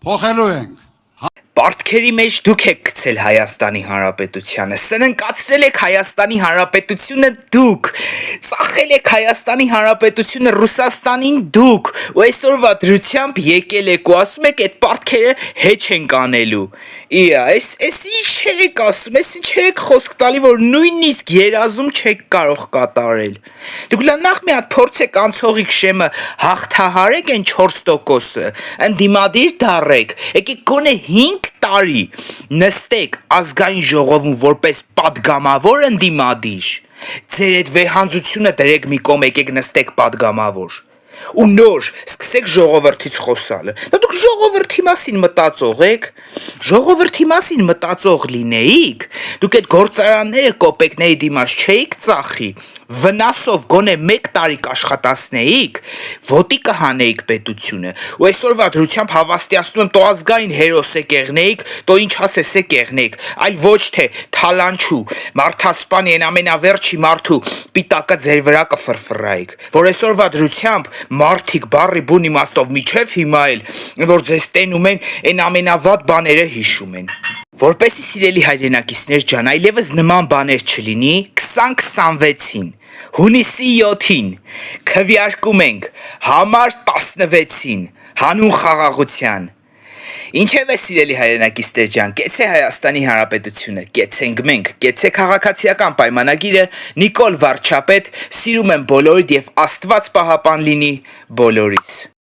փոխելու ենք։ Պարտքերի մեջ դուք եք գցել Հայաստանի Հանրապետությանը, սննկացրել եք Հայաստանի Հանրապետությունը դուք, ծախել եք Հայաստանի Հանրապետությունը Ռուսաստանին դուք, ու այսօրվա դրությամբ եկել եք ու ասում եք այդ պարտքերը հեչ ենք անելու։ Այս ինչեր եք ասում, ինչեր եք խոսք տալի, որ նույնիսկ երազում չեք կարող կատարել։ Դուք նախ մի հատ փորձեք անցողիկ շեմը հաղթահարեք այն 4%-ը, ընդդիմադիր դառեք, եկեք գոնե 5 տարի նստեք ազգային ժողովում որպես պատգամավոր ընդդիմադիր, ձեր այդ վեհանձությունը դրեք մի կողմ, եկեք նստեք պատգամավոր ու նոր սկսեք ժողովրդից խոսալը։ Դուք ժողովրդի մասին մտածող եք, ժողովրդի մասին մտածող լինեիք, դուք այդ գործարանները կոպեկների դիմաց չէիք ծախի, վնասով գոնե 1 տարի կաշխատացնեիք, ոտի կհանեիք պետությունը, ու այսօրվա դրությամբ հավաստիացնում եմ, տո ազգային հերոս եք եղնեիք, տո ինչ ասես եք եղնեիք, այլ ոչ թե թալանչու, մարդասպանի են ամենավերջի մարդու պիտակը ձեր վրա կֆրֆռայիք, որ այսօրվա դրությամբ մարդիկ բարի բուն իմաստով միջև հիմա էլ, որ ձեզ տենում են, այն ամենավատ բաները հիշում են։ Որպեսի սիրելի հայրենակիցներ ջան, այլևս նման բաներ չլինի, 2026-ին, հունիսի 7-ին, քվեարկում ենք համար 16-ին, հանուն խաղաղության։ Ինչև է սիրելի հայրենակիցներ ջան, կեցե Հայաստանի Հանրապետությունը, կեցենք մենք, կեցե քաղաքացիական պայմանագիրը, Նիկոլ Վարչապետ, սիրում եմ բոլորիդ և Աստված պահապան լինի բոլորիս։